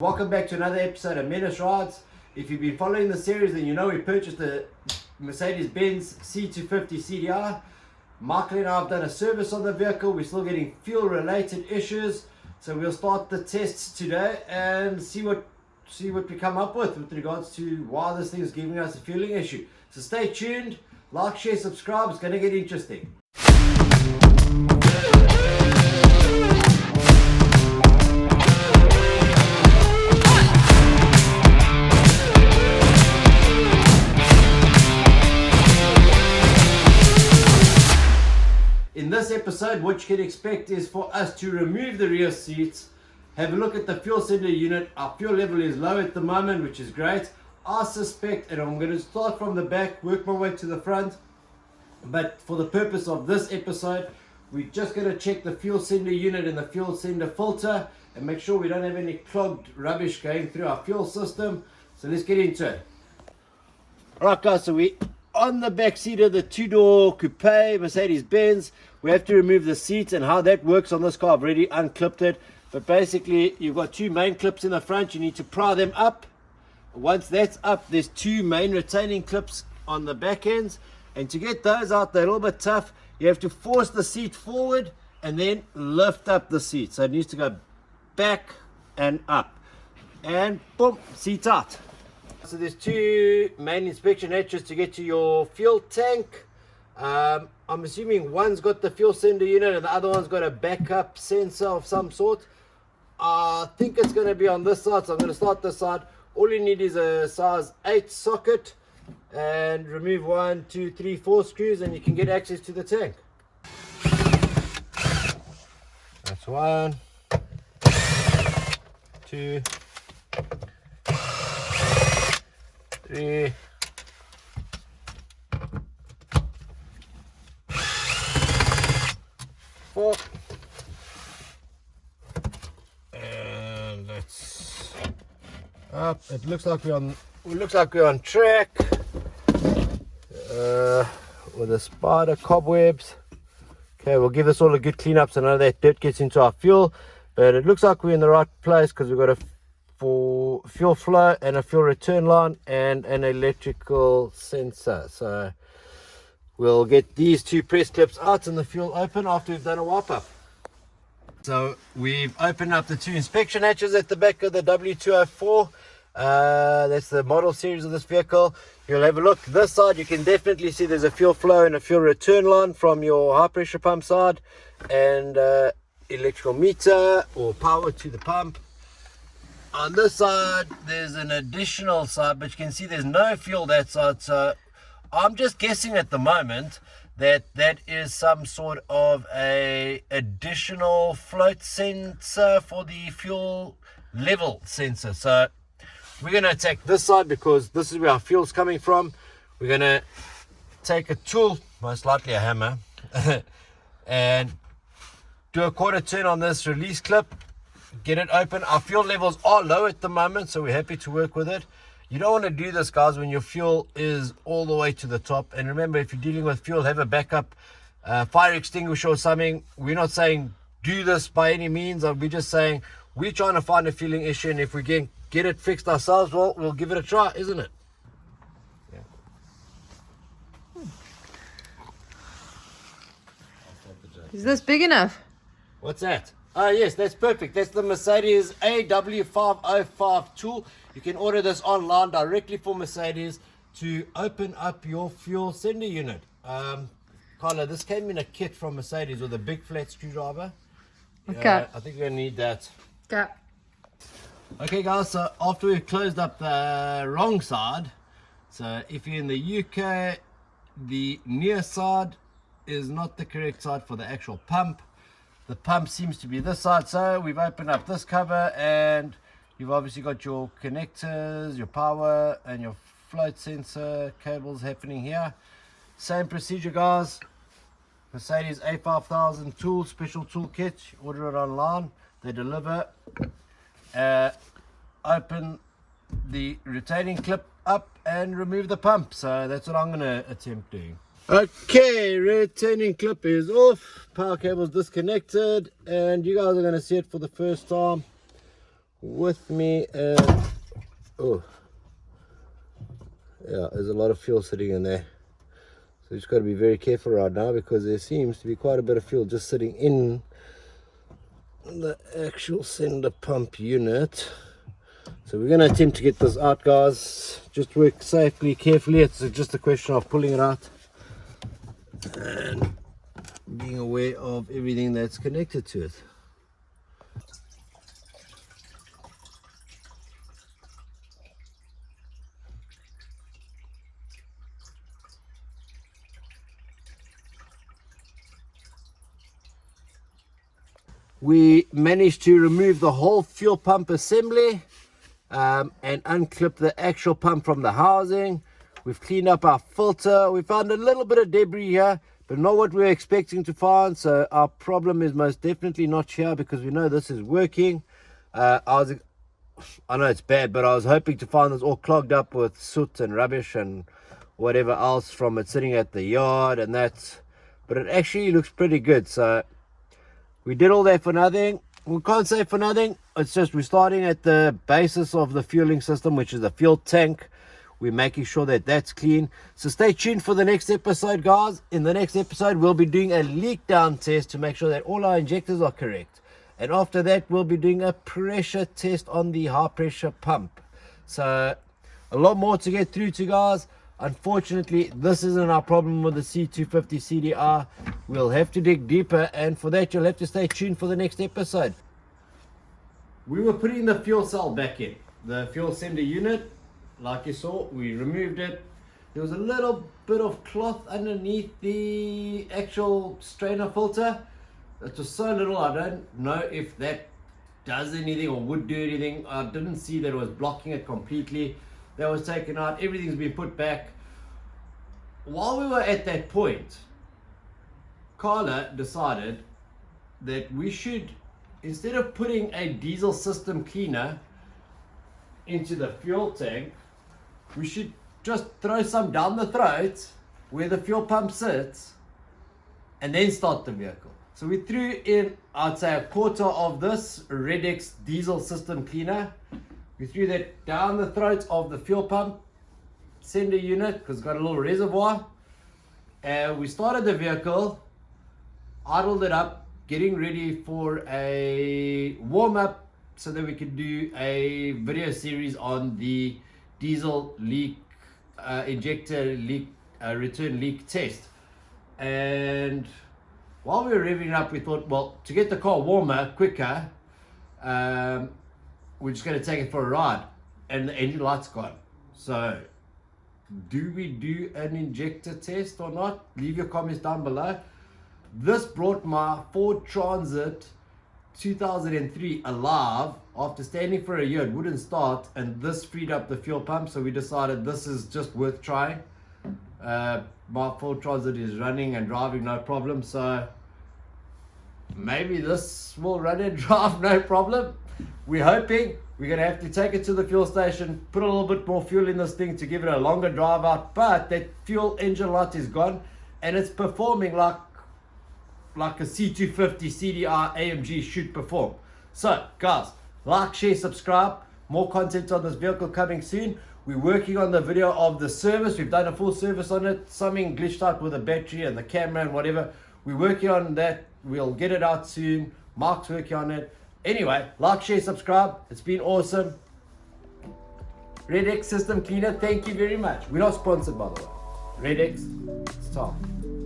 Welcome back to another episode of Menace Rides. If you've been following the series, then you know we purchased the Mercedes-Benz C250 CDI. Michael and I have done a service on the vehicle. We're still getting fuel related issues, so we'll start the tests today and see what we come up with regards to why this thing is giving us a fueling issue. So stay tuned, like, share, subscribe. It's going to get interesting. In this episode, what you can expect is for us to remove the rear seats, have a look at the fuel cylinder unit. Our fuel level is low at the moment, which is great. I suspect, and I'm going to start from the back, work my way to the front, but for the purpose of this episode, we're just going to check the fuel cylinder unit and the fuel cylinder filter and make sure we don't have any clogged rubbish going through our fuel system. So let's get into it. Alright guys, so we on the back seat of the two-door coupe Mercedes-Benz. We have to remove the seats, and how that works on this car, I've already unclipped it. But basically, you've got two main clips in the front. You need to pry them up. Once that's up, there's two main retaining clips on the back ends. And to get those out, they're a little bit tough. You have to force the seat forward and then lift up the seat. So it needs to go back and up. And boom, seat out. So there's two main inspection hatches to get to your fuel tank. I'm assuming one's got the fuel cylinder unit and the other one's got a backup sensor of some sort. I think it's going to be on this side, so I'm going to start this side. All you need is a size 8 socket and remove 1, 2, 3, 4 screws, and you can get access to the tank. That's 1, 2, 3, 4, and that's up. It looks like we're on track with the spider cobwebs. Okay, we'll give this all a good clean up so none of that dirt gets into our fuel, but it looks like we're in the right place because we've got a fuel flow and a fuel return line and an electrical sensor. So we'll get these two press clips out and the fuel open after we've done a wipe up. So we've opened up the two inspection hatches at the back of the W204. That's the model series of this vehicle. You'll have a look this side. You can definitely see there's a fuel flow and a fuel return line from your high pressure pump side, and electrical meter or power to the pump. On this side there's an additional side, but you can see there's no fuel that side, so I'm just guessing at the moment that is some sort of a additional float sensor for the fuel level sensor. So we're going to attack this side because this is where our fuel's coming from. We're going to take a tool, most likely a hammer, and do a quarter turn on this release clip. Get it open. Our fuel levels are low at the moment, so we're happy to work with it. You don't want to do this, guys, when your fuel is all the way to the top. And remember, if you're dealing with fuel, have a backup fire extinguisher or something. We're not saying do this by any means. We're just saying we're trying to find a fueling issue, and if we can get it fixed ourselves, well, we'll give it a try, isn't it? Yeah. Is this big enough? What's that? Oh yes, that's perfect. That's the Mercedes AW505 tool. You can order this online directly for Mercedes to open up your fuel cylinder unit. Carla, this came in a kit from Mercedes with a big flat screwdriver. Okay. I think we're going to need that. Okay. Okay guys, so after we've closed up the wrong side, so if you're in the UK, the near side is not the correct side for the actual pump. The pump seems to be this side, so we've opened up this cover and you've obviously got your connectors, your power and your float sensor cables happening here. Same procedure guys. Mercedes A5000 tool, special tool kit. You order it online, they deliver. Open the retaining clip up and remove the pump. So that's what I'm going to attempt doing. Okay, retaining clip is off, power cable is disconnected, and you guys are going to see it for the first time. with me, and oh yeah, there's a lot of fuel sitting in there. So you just got to be very careful right now, because there seems to be quite a bit of fuel just sitting in the actual sender pump unit. So we're going to attempt to get this out, guys. Just work safely, carefully. It's just a question of pulling it out and being aware of everything that's connected to it. We managed to remove the whole fuel pump assembly and unclip the actual pump from the housing. We've cleaned up our filter. We found a little bit of debris here, but not what we were expecting to find. So our problem is most definitely not here, because we know this is working. I know it's bad, but I was hoping to find this all clogged up with soot and rubbish and whatever else from it sitting at the yard and that. But it actually looks pretty good. So we did all that for nothing. We can't say for nothing. It's just we're starting at the basis of the fueling system, which is the fuel tank. We're making sure that that's clean. So stay tuned for the next episode, guys. In the next episode, we'll be doing a leak down test to make sure that all our injectors are correct. And after that, we'll be doing a pressure test on the high pressure pump. So a lot more to get through to, guys. Unfortunately, this isn't our problem with the C250 CDI. We'll have to dig deeper, and for that you'll have to stay tuned for the next episode. We were putting the fuel cell back in, the fuel sender unit. Like you saw, we removed it. There was a little bit of cloth underneath the actual strainer filter. It was so little, I don't know if that does anything or would do anything. I didn't see that it was blocking it completely. That was taken out, everything's been put back. While we were at that point, Carla decided that we should, instead of putting a diesel system cleaner into the fuel tank, we should just throw some down the throat where the fuel pump sits and then start the vehicle. So we threw in, I'd say, a quarter of this REDEX diesel system cleaner. We threw that down the throat of the fuel pump sender unit, because it's got a little reservoir. And we started the vehicle, idled it up, getting ready for a warm-up so that we could do a video series on the diesel leak, injector leak, return leak test. And while we were revving it up, we thought, well, to get the car warmer quicker, we're just going to take it for a ride, and the engine light's gone. So do we do an injector test or not? Leave your comments down below. This brought my Ford Transit 2003 alive. After standing for a year, it wouldn't start, and this freed up the fuel pump, so we decided this is just worth trying. My Ford Transit is running and driving no problem, so maybe this will run and drive no problem. We're hoping. We're going to have to take it to the fuel station, put a little bit more fuel in this thing to give it a longer drive out, but that fuel engine light is gone, and it's performing like a C250 CDI AMG should perform. So guys, like, share, subscribe. More content on this vehicle coming soon. We're working on the video of the service. We've done a full service on it. Something glitched out with the battery and the camera and whatever. We're working on that. We'll get it out soon. Mark's working on it. Anyway, like, share, subscribe. It's been awesome. REDEX System Cleaner, thank you very much. We're not sponsored, by the way. REDEX, it's time.